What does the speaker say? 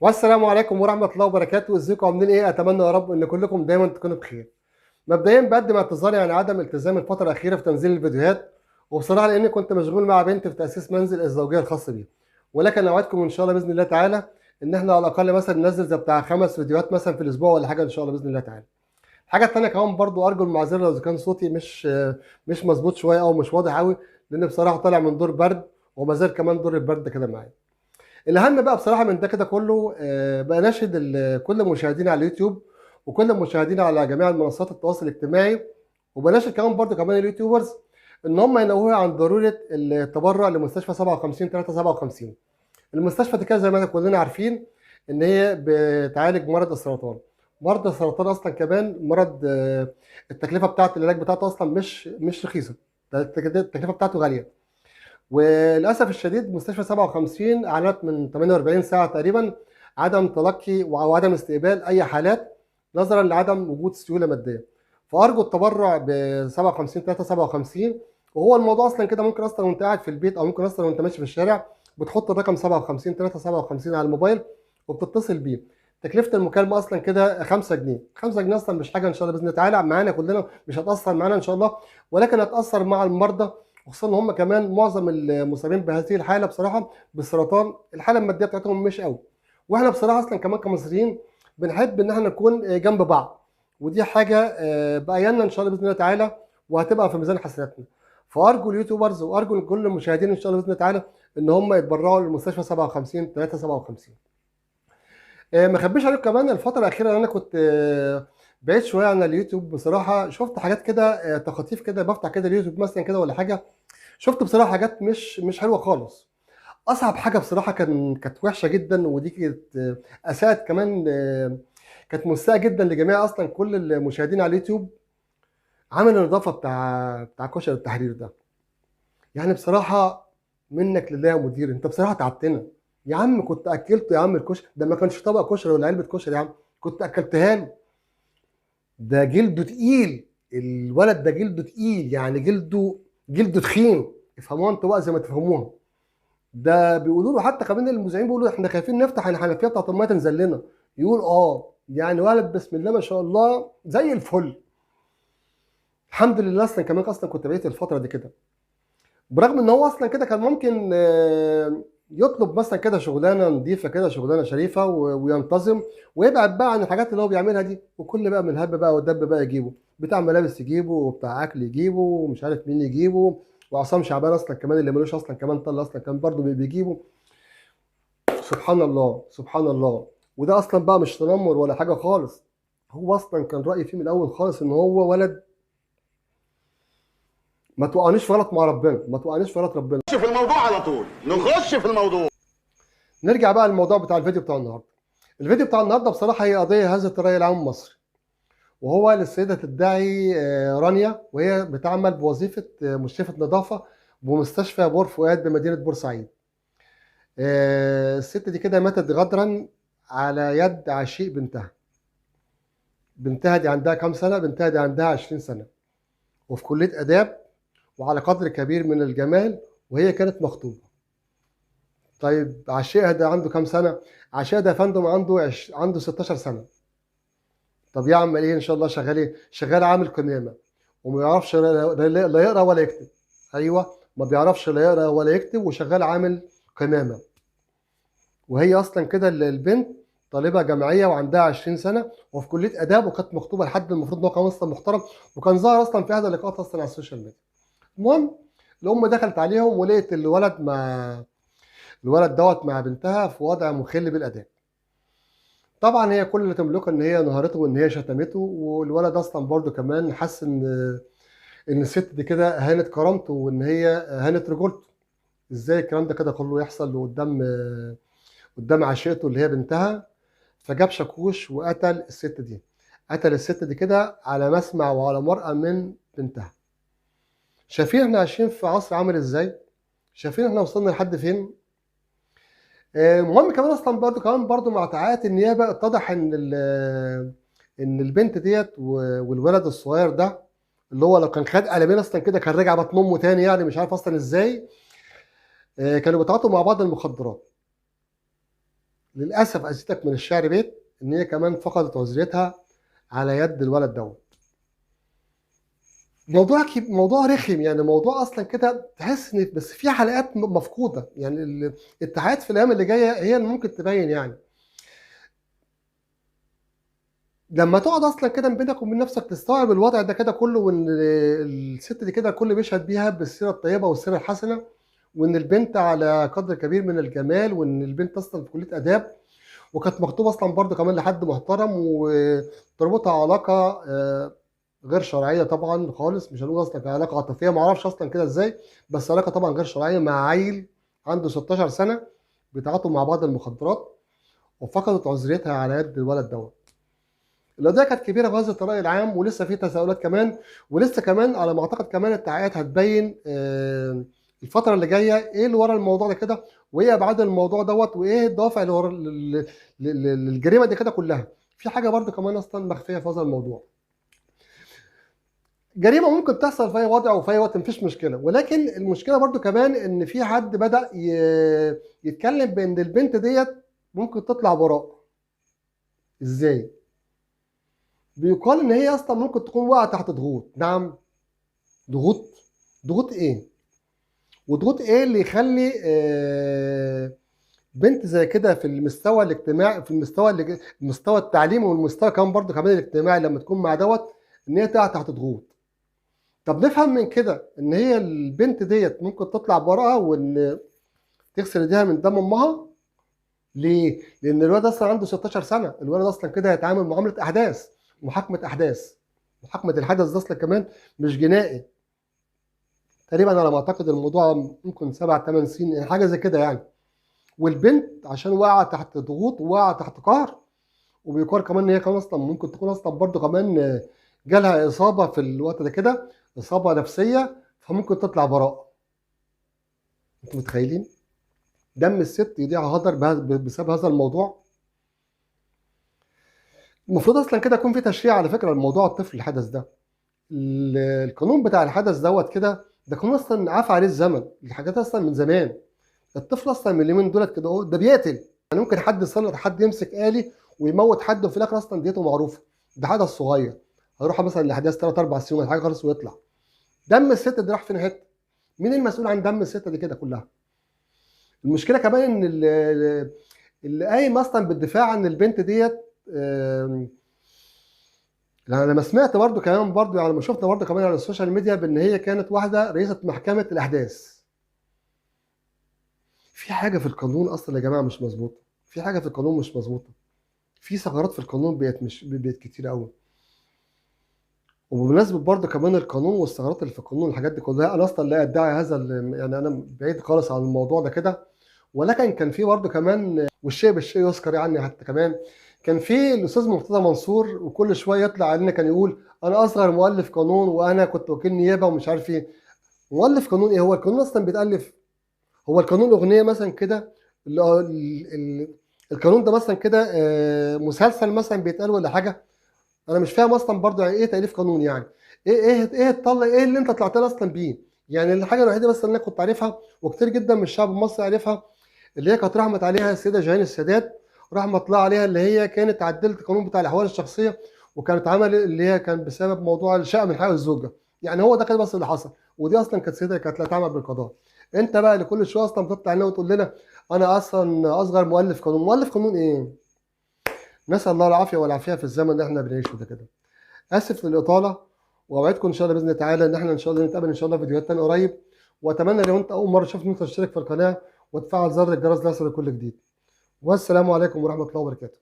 والسلام عليكم ورحمة الله وبركاته، ازيكم عاملين ايه؟ اتمنى يا رب ان كلكم دايما تكونوا بخير. مبدئيا بقدم اعتذاري عن عدم التزام الفترة الأخيرة في تنزيل الفيديوهات، وبصراحة لأني كنت مشغول مع بنتي في تأسيس منزل الزوجية الخاص بيه. ولكن أوعدكم إن شاء الله بإذن الله تعالى إن إحنا على الأقل مثلا ننزل زي بتاع 5 فيديوهات مثلا في الأسبوع ولا حاجة إن شاء الله بإذن الله تعالى. الحاجة التانية كمان برضو أرجو المعذرة لو إذا كان صوتي مش مظبوط شوية أو مش واضح أوي، لأن بصراحة طالع من دور برد وما زال كمان دور البرد كده معايا. الاهم بقى بصراحه من ده كده كله بقى ناشد كل مشاهدينا على اليوتيوب وكل مشاهدينا على جميع منصات التواصل الاجتماعي، وبناشد كمان برضو كمان اليوتيوبرز ان هم ينوهوا عن ضروره التبرع لمستشفى 57 357. المستشفى دي كده زي ما احنا كلنا عارفين ان هي بتعالج مرض السرطان. مرض السرطان اصلا كمان مرض التكلفه بتاعه العلاج بتاعته اصلا مش رخيصه، التكلفه بتاعته غاليه. وللاسف الشديد مستشفى 57 اعلنت من 48 ساعه تقريبا عدم تلقي او عدم استقبال اي حالات نظرا لعدم وجود سيوله ماديه. فارجو التبرع ب 57 357. وهو الموضوع اصلا كده ممكن اصلا وانت قاعد في البيت او ممكن اصلا وانت ماشي في الشارع بتحط الرقم 57 357 على الموبايل وبتتصل بيه. تكلفه المكالمه اصلا كده 5 جنيه. 5 جنيه اصلا مش حاجه ان شاء الله باذن الله تعالى معانا كلنا، مش هتاثر معانا ان شاء الله، ولكن هتاثر مع المرضى، وخصوصا ان هم كمان معظم المصابين بهذه الحاله بصراحه بالسرطان الحاله الماديه بتاعتهم مش قوي. واحنا بصراحه اصلا كمان كمصريين بنحب ان احنا نكون جنب بعض، ودي حاجه بايننا ان شاء الله باذن الله تعالى وهتبقى في ميزان حسناتنا. فارجو اليوتيوبرز وارجو كل المشاهدين ان شاء الله باذن الله تعالى ان هم يتبرعوا للمستشفى 57 357. ما اخبيش عليكم كمان الفتره الاخيره ان انا كنت بعيد شويه عن اليوتيوب. بصراحه شفت حاجات كده تخاطيف كده، بفتح كده اليوتيوب مثلا كده ولا حاجه، شفت بصراحه حاجات مش حلوه خالص. اصعب حاجه بصراحه كانت وحشه جدا، ودي كانت اساءت كمان كانت مساءه جدا لجميع اصلا كل المشاهدين على اليوتيوب. عامل النظافه بتاع كشري التحرير ده، يعني بصراحه منك لله يا مدير، انت بصراحه تعبتنا. يا عم كنت اكلته يا عم الكشري ده، ما كانش طبق كشري ولا علبه كشري، يا عم كنت اكلتها له. ده جلده تقيل، الولد ده جلده تقيل، يعني جلده تخين، افهموها انتوا بقى زي ما تفهموها. ده بيقولوا له حتى كمان المذيعين بيقولوا احنا خايفين نفتح الحنفيه بتاعت الميه تنزل لنا. يقول يعني ولد بسم الله ما شاء الله زي الفل. الحمد لله اصلا كمان اصلا كنت بقيت الفتره دي كده، برغم ان هو اصلا كده كان ممكن يطلب مثلا كده شغلانه نظيفه كده، شغلانه شريفه وينتظم ويبعد بقى عن الحاجات اللي هو بيعملها دي، وكل بقى من الهب بقى والدب بقى يجيبه، بتاع ملابس يجيبه وبتاع اكل يجيبه ومش عارف مين يجيبه، وعصام شعبان اصلا كمان اللي ملوش اصلا كمان طل اصلا كان برضه بيجيبه. سبحان الله سبحان الله. وده اصلا بقى مش تنمر ولا حاجه خالص، هو اصلا كان رايي فيه من الاول خالص ان هو ولد ما توقعنيش في غلط مع ربنا، ما توقعنيش في غلط ربنا. نخش في الموضوع على طول، نخش في الموضوع. نرجع بقى للموضوع بتاع الفيديو بتاع النهارده. الفيديو بتاع النهارده بصراحه هي قضيه هزت الراي العام المصري، وهو للسيده تدعي رانيا، وهي بتعمل بوظيفه مشرفه نظافه بمستشفى بور فؤاد بمدينه بورسعيد. الست دي كده ماتت غدرا على يد عشيق بنتها. بنتها دي عندها كام سنه؟ بنتها دي عندها 20 سنه، وفي كليه اداب وعلى قدر كبير من الجمال، وهي كانت مخطوبه. طيب عشيقها ده عنده كام سنه؟ عشيقها ده يا فندم عنده 16 سنه. طب يعمل ايه ان شاء الله؟ شغال ايه؟ شغال عامل قمامه، وما يعرفش لا يقرا ولا يكتب. ايوه، ما بيعرفش لا يقرا ولا يكتب وشغال عامل قمامه. وهي اصلا كده البنت طالبه جامعيه وعندها 20 سنه وفي كليه اداب وكانت مخطوبه لحد المفروض ان هو كان اصلا محترم، وكان ظاهر اصلا في هذا اللقاءات اصلا على السوشيال ميديا. المهم الام دخلت عليهم ولقيت الولد دوت مع بنتها في وضع مخل بالاداب. طبعا هي كل اللي تملكه ان هي نهرته وان هي شتمته، والولد اصلا برده كمان حس ان الست دي كده هانت كرامته وان هي هانت رجولته. ازاي الكلام ده كده كله يحصل قدام عشيقته اللي هي بنتها؟ فجاب شاكوش وقتل الست دي. قتل الست دي كده على مسمع وعلى مرأى من بنتها. شايفين احنا عايشين في عصر عامل ازاي؟ شايفين احنا وصلنا لحد فين؟ مهم كمان اصلا برضه مع تعاقد النيابه اتضح ان البنت ديت والولد الصغير ده اللي هو لو كان خد قلمين اصلا كده كان رجع بطن امه تاني، يعني مش عارف اصلا ازاي. كانوا بيتعاطوا مع بعض المخدرات. للاسف ازيدك من الشعر بيت ان هي كمان فقدت عذريتها على يد الولد دوت. موضوع رخم، يعني موضوع اصلا كده تحس ان بس في حلقات مفقوده، يعني التحقيقات في الايام اللي جايه هي اللي ممكن تبين يعني. لما تقعد اصلا كده بينك وبين نفسك تستوعب الوضع ده كده كله، وان الست دي كده الكل بيشهد بيها بالسيره الطيبه والسيره الحسنه، وان البنت على قدر كبير من الجمال، وان البنت اصلا في كليه اداب، وكانت مخطوبه اصلا برضه كمان لحد محترم، وتربطها علاقه غير شرعيه طبعا خالص، مش هنقول اصلا علاقه عاطفيه، ما اعرفش اصلا كده ازاي، بس علاقه طبعا غير شرعيه مع عيل عنده 16 سنه بيتعاطوا مع بعض المخدرات، وفقدت عذريتها على يد الولد دوت. القضيه كانت كبيره بهذا الراي العام، ولسه في تساؤلات كمان، ولسه كمان على ما اعتقد كمان التحقيقات هتبين الفتره اللي جايه ايه اللي ورا الموضوع ده كده، وايه ابعاد الموضوع دوت، وايه الدوافع اللي ورا الجريمه دي كده كلها. في حاجه برضو كمان اصلا مخفيه في هذا الموضوع. جريمه ممكن تحصل في اي وضع وفي اي وقت مفيش مشكله، ولكن المشكله برضو كمان ان في حد بدا يتكلم بان البنت ديت ممكن تطلع براء. ازاي؟ بيقال ان هي اصلا ممكن تكون واقعه تحت ضغوط. نعم، ضغوط. ضغوط ايه؟ وضغوط ايه اللي يخلي بنت زي كده في المستوى الاجتماعي، في المستوى التعليمي، والمستوى كمان برضه كمان الاجتماعي، لما تكون مع دوت ان هي تقع تحت ضغوط. طب نفهم من كده ان هي البنت ديت ممكن تطلع براءه، وان تغسل ايديها من دم امها. ليه؟ لان الولد اصلا عنده 16 سنه، الولد اصلا كده هيتعامل معامله احداث، محاكمه احداث، محاكمه الحدث ده اصلا كمان مش جنائي. تقريبا على ما اعتقد الموضوع ممكن 7 8 سنين، يعني حاجه زي كده يعني. والبنت عشان واقعه تحت ضغوط وواقعه تحت قهر، وبيقال كمان ان هي كمان اصلا ممكن تكون اصلا برضه كمان جالها اصابه في الوقت ده كده، اصابه نفسيه، فممكن تطلع براءه. انتوا متخيلين دم الست يضيع هدر بسبب هذا الموضوع؟ المفروض اصلا كده يكون في تشريع على فكره الموضوع الطفل الحدث ده. القانون بتاع الحدث دوت كده، ده قانون اصلا عفى عليه الزمن، الحاجات اصلا من زمان. الطفل اصلا من اليومين دولت كده اهو ده بيقتل، يعني ممكن حد يسلط حد يمسك آلي ويموت حد، وفي الاخر اصلا ديته معروفه. ده حدث صغير هيروح مثلا لاحداث 3 4 سنين ولا حاجه خالص ويطلع. دم الست دي راح فين حته؟ مين المسؤول عن دم الست دي كده كلها؟ المشكله كمان ان اللي قايم اصلا بالدفاع عن البنت ديت، يعني لما سمعت برضو كمان برضو، يعني لما شفنا برضو كمان على السوشيال ميديا بان هي كانت واحده رئيسه محكمه الاحداث. في حاجه في القانون اصلا يا جماعه مش مظبوطه، في حاجه في القانون مش مظبوطه، في ثغرات في القانون بقت كتير قوي. وبمناسبه برضو كمان القانون والثغرات اللي في القانون، الحاجات دي كلها انا اصلا لا ادعي هذا يعني انا بعيد خالص عن الموضوع ده كده. ولكن كان في برضو كمان، والشيء بالشيء يذكر يعني، حتى كمان كان في الاستاذ مرتضى منصور، وكل شويه يطلع علينا كان يقول انا اصغر مؤلف قانون، وانا كنت وكيل نيابه ومش عارف ايه. مؤلف قانون ايه؟ هو القانون اصلا بيتالف؟ هو القانون اغنيه مثلا كده؟ القانون ده مثلا كده مسلسل مثلا بيتقال ولا حاجه؟ انا مش فاهم اصلا برضه يعني ايه تاليف قانون يعني. ايه تطلع ايه اللي انت طلعت لنا اصلا بيه؟ يعني الحاجه الوحيده بس اللي انا كنت عارفها وكتير جدا من الشعب المصري عارفها، اللي هي كانت رحمت عليها السيده جيهان السادات، رحمه الله عليها، اللي هي كانت عدلت القانون بتاع الاحوال الشخصيه، وكانت عمل اللي هي كان بسبب موضوع الشقه من حق الزوجه. يعني هو ده كده بس اللي حصل، ودي اصلا كانت سيده كانت لا تعمل بالقضاء. انت بقى اللي كل شويه اصلا بتطلع لنا وتقول لنا انا اصلا اصغر مؤلف قانون. مؤلف قانون ايه؟ نسال الله العافيه والعافيه في الزمن اللي احنا بنعيشه ده كده. اسف للاطاله، واوعدكم ان شاء الله باذن الله تعالى ان احنا ان شاء الله نتقابل ان شاء الله في فيديوهات تانية قريب. واتمنى لو انت اول مره تشوفني انت تشترك في القناه وتفعل زر الجرس ليصلك كل جديد. والسلام عليكم ورحمه الله وبركاته.